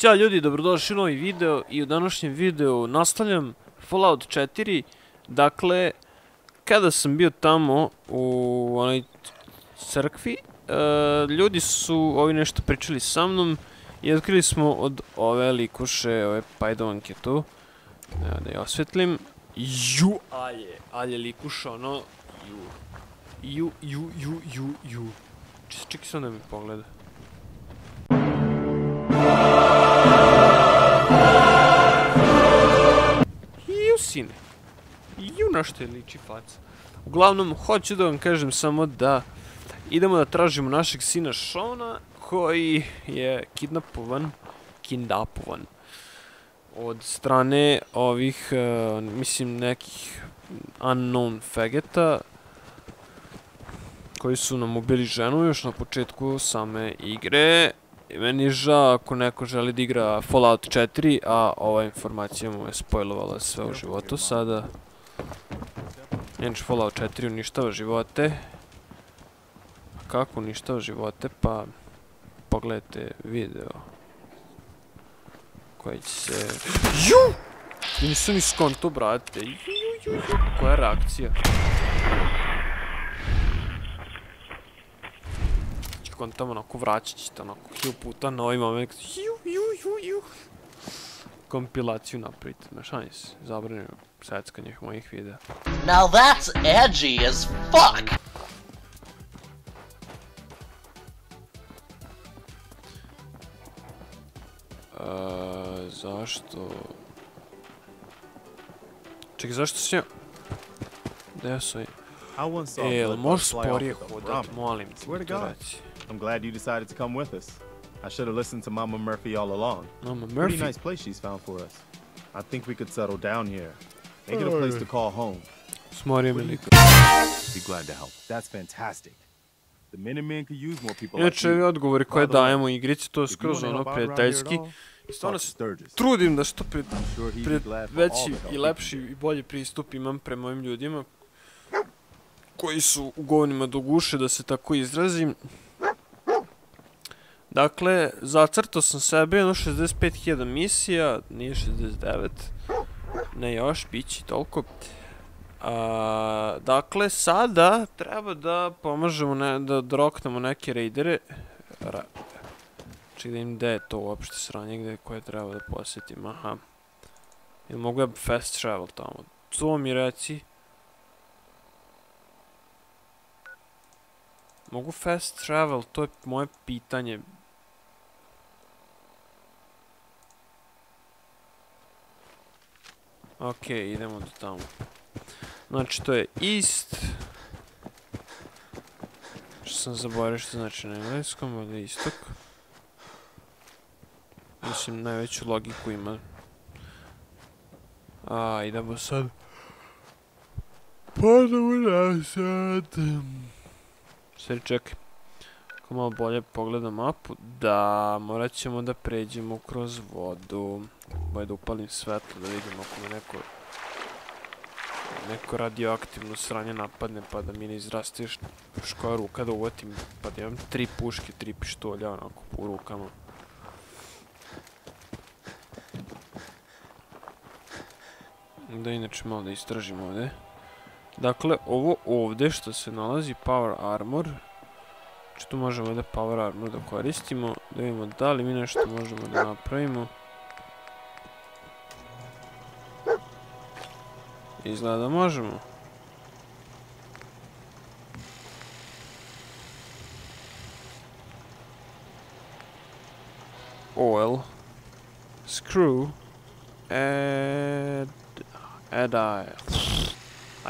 Ćao ljudi, dobrodošli u novi video i u današnjem videu nastavljam Fallout 4. Dakle, kada sam bio tamo u onoj crkvi, ljudi su ovi nešto pričali sa mnom i otkrili smo od ove likuše, ove pajdovanke tu. Evo da je osvetlim. Alje likuša, ono, Čekaj sam da mi pogleda. Sine. Na što je liči faca. Uglavnom, hoću da vam kažem samo da idemo da tražimo našeg sina Shona koji je kidnapovan od strane ovih, mislim, nekih unknown fageta koji su nam ubili ženu još na početku same igre. Meni je žao ako neko želi da igra Fallout 4, a ova informacija mu je spojlovala sve u životu sada. Inače, Fallout 4 uništava živote. Kako uništava živote? Pa pogledajte video koji će se... Nisu ni skonto, brate. Koja je reakcija? Kontam onako vraćat ćete onako 1000 puta na ovaj moment kompilaciju napravite, šalim se, zabranjujem seckanje mojih videa. Now that's edgy as fuck! Zašto? Čekaj, zašto si ja... Gde su... Jel, možeš sporije hodat, molim ti mi to reći. I'm glad you decided to come with us. I should have listened to Mama Murphy all along. Mama Murphy? Pretty nice place she's found for us. I think we could settle down here. Make it a place to call home. Smorio me liko. Be glad to help. That's fantastic. The Minutemen could use more people like Inače, ovi odgovori koje dajemo igrici, to je skroz ono prijateljski. Stvarno se trudim da što veći i lepši i bolji pristup imam prema ovim ljudima koji su u govnima do guše, da se tako izrazim. Dakle, zacrtao sam sebe jedno 65.000 misija, nije 69, ne još, bit će toliko. Dakle, sada treba da pomažemo, da droknemo neke raidere. Čekaj da im gde je to uopšte sranje, koje treba da posjetim, aha. Ili mogu ja fast travel tamo, to mi reci. Mogu fast travel, to je moje pitanje. Okej, idemo do tamo. Znači, to je east. Što sam zaboravio što znači na engleskom, ali istok. Mislim, najveću logiku ima. Idemo sad. Ponovo nazad. Sve čekaj. Ako malo bolje pogledam mapu. Da, morat ćemo da pređemo kroz vodu. Bolje da upalim svetlo da vidimo ako me neko radioaktivno sranje napadne pa da mi ne izraste još koja ruka da uvatim. Pa da imam 3 puške, 3 pištolja onako u rukama. Da inače malo da istražimo ovde. Dakle, ovo ovde što se nalazi, Power Armor. Znači tu možemo da Power Armor da koristimo. Da vidimo da li mi nešto možemo da napravimo. Izgleda da možemo. Oil. Screw. And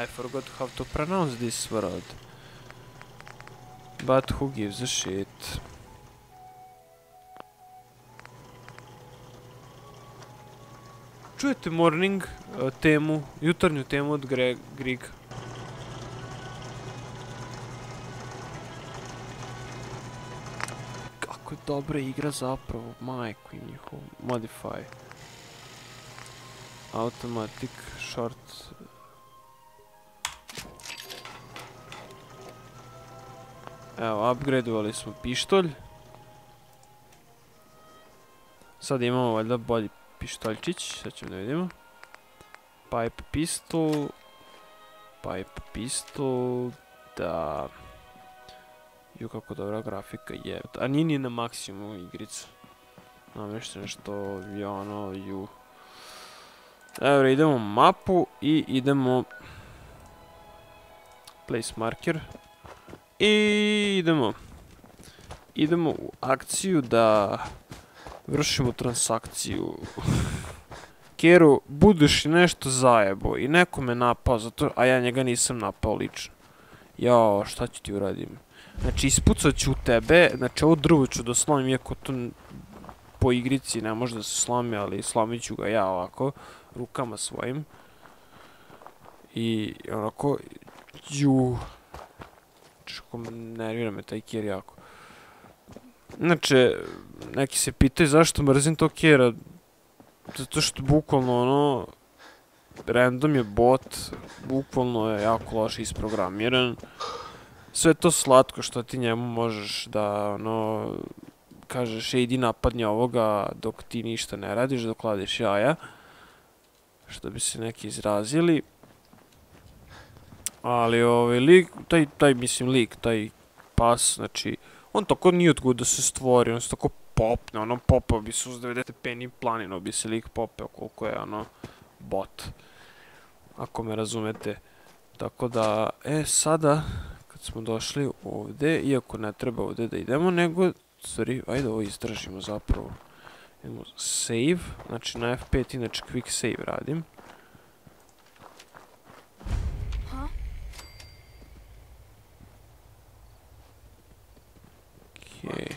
I forgot how to pronounce this word. But who gives a shit? Čujete morning temu, jutarnju temu od Griga. Kako je dobra igra zapravo, majku i njihov modify. Automatic short. Evo, upgradeovali smo pištolj. Sad imamo valjda bolji pištoljčić, sad ćemo da vidimo. Pipe pistol. Pipe pistol, da... Ju, kako dobra grafika je. A nije ni na maksimumu igrica. Namješta nešto je ono, ju... Evo, idemo mapu i idemo... Place marker. I idemo. Idemo u akciju da vršimo transakciju. Keru, budeš nešto zajebo i neko me napao, zato, a ja njega nisam napao lično. Jao, šta ću ti uradim? Znači, ispucat ću tebe, znači ovo drvo ću da slomim, iako to po igrici ne može da se slomi, ali slomit ću ga ja ovako, rukama svojim. I onako, ju... Čako, nervira me taj Ker jako. Znači, neki se pitaju zašto mrzim to Kera. Zato što bukvalno ono, random je bot, bukvalno je jako loše isprogramiran. Sve to slatko što ti njemu možeš da ono, kažeš idi napadni ovoga dok ti ništa ne radiš, dok kladiš jaja. Što bi se neki izrazili. Ali lik, taj pas, znači, on tako nije otkud da se stvori, on se tako popne, ono popao bi se uz 90 stepeni planinu, bi se lik popeo koliko je ono bot. Ako me razumete. Tako da, sada, kad smo došli ovde, iako ne treba ovde da idemo, nego, sorry, ajde ovo istražimo zapravo. Idemo save, znači na F5 inače quick save radim. Okej.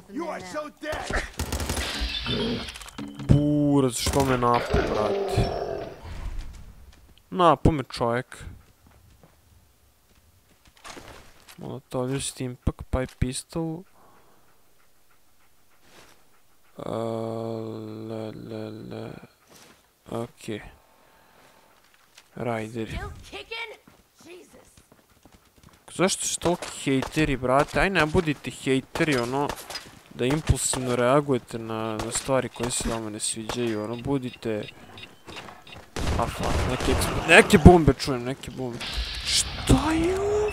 You are so dead. Burac, što me napao, brate? Napao me čovjek. Molotov, stimpak, pipe pistol. Okej. Rajderi. Zašto su toliki hejteri, brate? Aj ne budite hejteri, ono, da impulsivno reagujete na stvari koje se vama ne sviđaju, ono, budite... A fuck, neke bombe čujem, neke bombe. Šta je ovo?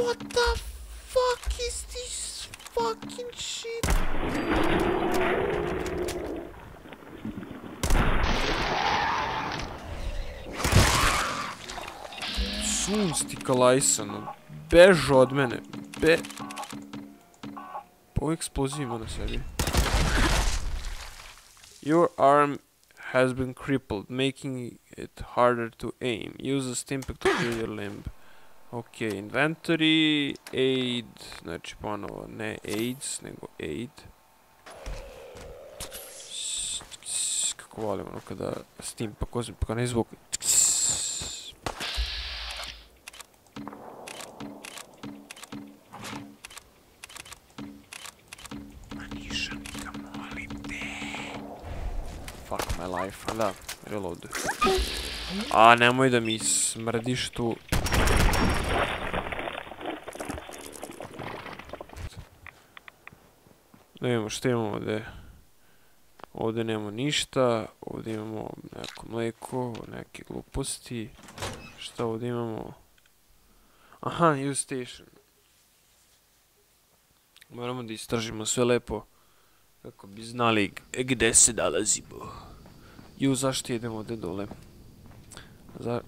What the fuck is this fucking shit? Sunc ti kalajsano. Bež od mene. Ovo eksplozija ima na sebi. Your arm has been crippled, making it harder to aim. Use a stimpack to heal your limb. Ok, inventory, aid, znači ponovo ne aids, nego aid. Kako volim ono kada stimpak uzim, pa ne zvuk. Fuck my life, da, reload. A nemoj da mi smrdiš tu. Da vidimo što imamo ovdje. Ovdje nemamo ništa, ovdje imamo neko mleko, neke gluposti. Šta ovdje imamo? Aha, use station. Moramo da istražimo sve lepo. Kako bi znali gde se nalazimo. Ju, zašto idemo ovdje dole?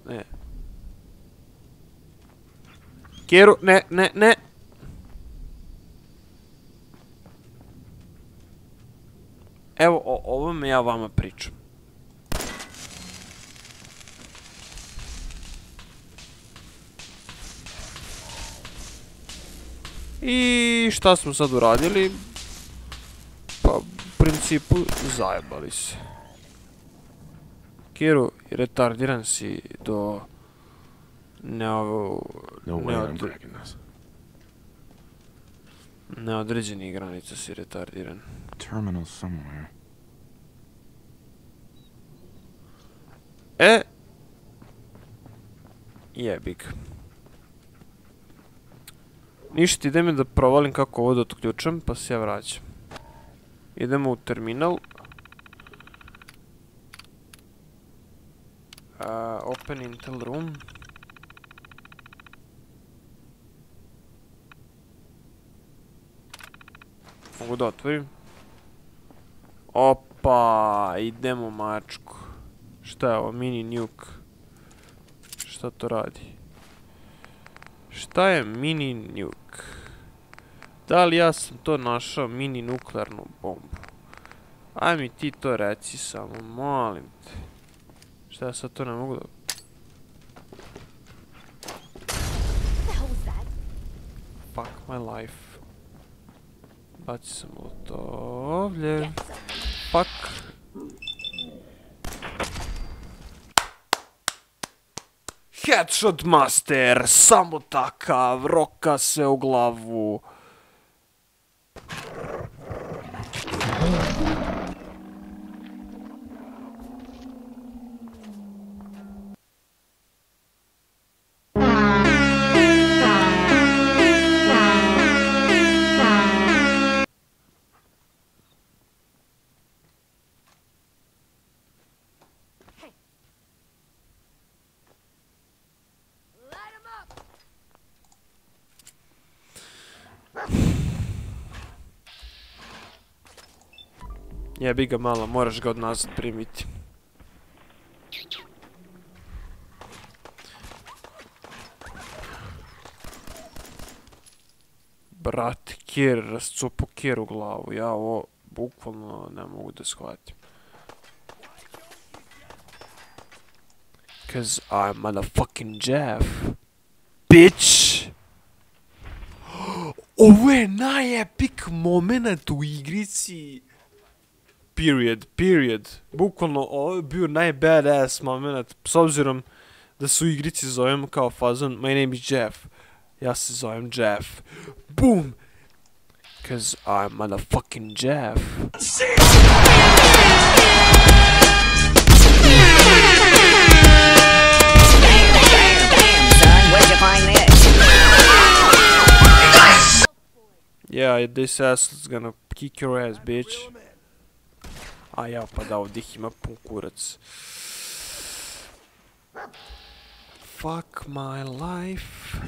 Ne. Keru, ne. Evo, o ovome ja vama pričam. I šta smo sad uradili? Pa, u principu, zajebali se. Keru, retardiran si do... neodređenih granica si retardiran. Terminal somewhere. Jebik. Ništa, idem da provalim kako ovo da otključam, pa se ja vraćam. Idemo u terminal. Open Intel room. Mogu da otvorim? Opa, idemo mačku. Šta je ovo, mini nuke? Šta to radi? Šta je mini nuke? Da li ja sam to našao, mini nuklearnu bombu? Aj mi ti to reci samo, molim te. Šta ja sad to ne mogu da... Fuck my life. Baci sam ovo to ovdje. Fuck. Headshot master, samo takav, roka se u glavu. Jebi ga malo, moraš ga od nazad primiti. Brate, kjer, rascupo kjer u glavu, ja ovo bukvalno ne mogu da shvatim. Cause I'm motherfucking Jeff. Bitch! Ovo je najepik moment u igrici. Period. Bukvalno ovo je bio najbadass moment. S obzirom da se u igrici zovem kao fazon My name is Jeff. Ja se zovem Jeff. Boom! Cause I'm motherfucking Jeff. Yeah, this ass is gonna kick your ass, bitch. A ja, pa da, ovdje ih ima pun kurac. Fuck my life.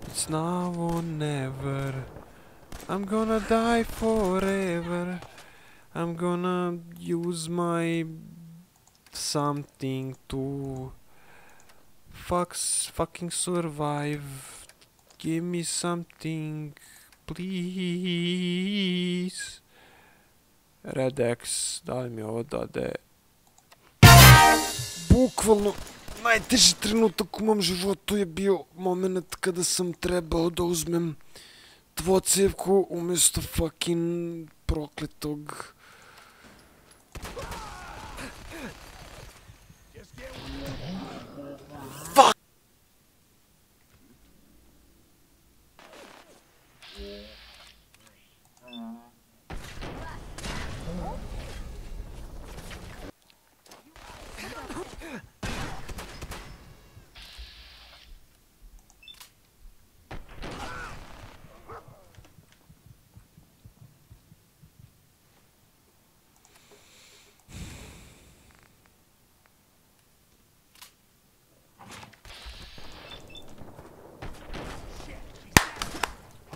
It's now or never. I'm gonna die forever. I'm gonna use my something to fucking survive. Give me something, please. Red X, daj mi ovo dade. Bukvalno najteži trenutak u mom životu je bio moment kada sam trebao da uzmem dvocevku umjesto fucking prokletog. Fuck!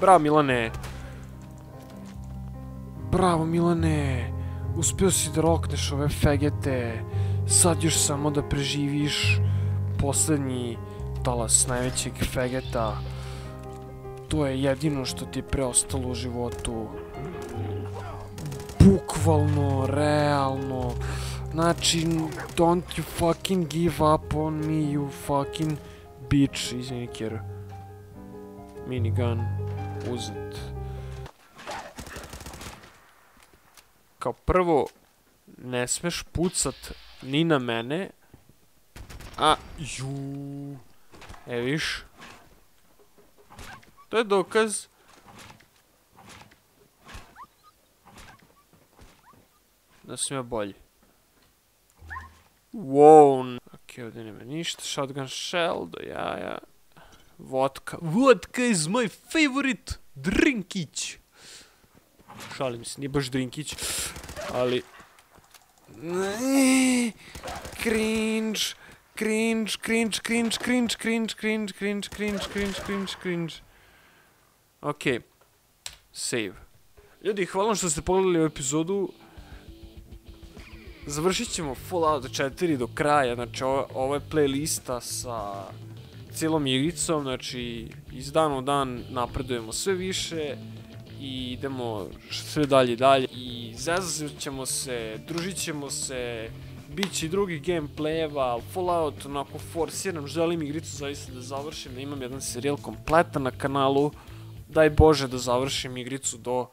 Bravo Milane. Bravo Milane. Uspio si da rokneš ove fegete. Sad još samo da preživiš posljednji talas najvećeg fegeta. To je jedino što ti je preostalo u životu. Bukvalno, realno. Znači, don't you fucking give up on me, you fucking bitch. Izvini kjer. Minigun uzet. Kao prvo, ne smeš pucat ni na mene. A, juu. E, viš? To je dokaz. Da sam ja bolji. Wow. Ok, ovdje nema ništa. Shotgun shell do jaja. Vodka. Vodka is my favorite drinkić. Šalim se, nije baš drinkić, ali... Cringe, cringe, cringe, cringe, cringe, cringe, cringe, cringe, cringe, cringe, cringe, cringe. Okej. Save. Ljudi, hvala vam što ste pogledali ovu epizodu. Završit ćemo Fallout 4 do kraja, znači ovo je playlista sa cijelom igricom, znači iz dana u dan napredujemo sve više i idemo sve dalje i dalje i zezat ćemo se, družit ćemo se, bit će i drugih gameplayeva, ali Fallout onako forsiram, želim igricu zaista da završim, da imam jedan serijal kompletan na kanalu, daj Bože da završim igricu do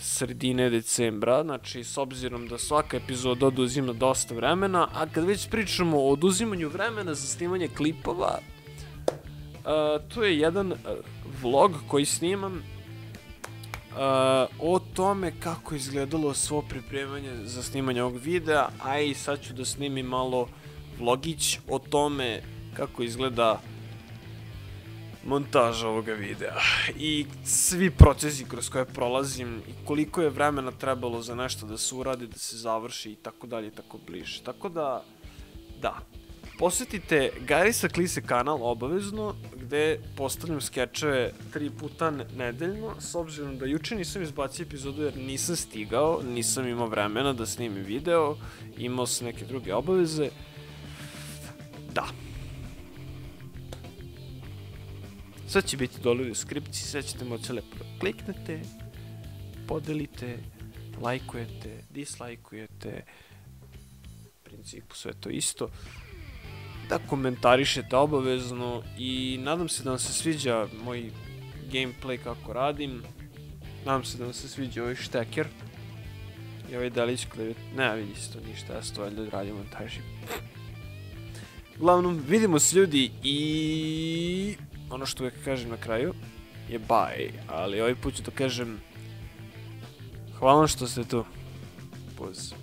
sredine decembra, znači s obzirom da svaka epizoda oduzima dosta vremena, a kad već pričamo o oduzimanju vremena za snimanje klipova, tu je jedan vlog koji snimam o tome kako je izgledalo svo pripremanje za snimanje ovog videa, a i sad ću da snimim malo vlogić o tome kako izgleda montaža ovoga videa i svi procesi kroz koje prolazim i koliko je vremena trebalo za nešto da se uradi, da se završi i tako dalje i tako bliže. Tako da, da, posjetite Garisa Klise kanal obavezno gde postavljam skečeve 3 puta nedeljno, s obzirom da juče nisam izbacio epizodu jer nisam stigao, nisam imao vremena da snimim video, imao sam neke druge obaveze. Da. Sad će biti dole u deskripciji, sad ćete moći lepo da kliknete, podelite, lajkujete, dislajkujete, u principu sve to isto, da komentarišete obavezno i nadam se da vam se sviđa moj gameplay kako radim, nadam se da vam se sviđa ovaj šteker i ovaj delić klevet, ne vidi se to ništa, ja se to valjda radim montaži. Uglavnom, vidimo se ljudi i... ono što uvijek kažem na kraju je bye, ali ovaj put ću da kažem hvala što ste tu. Pozdrav.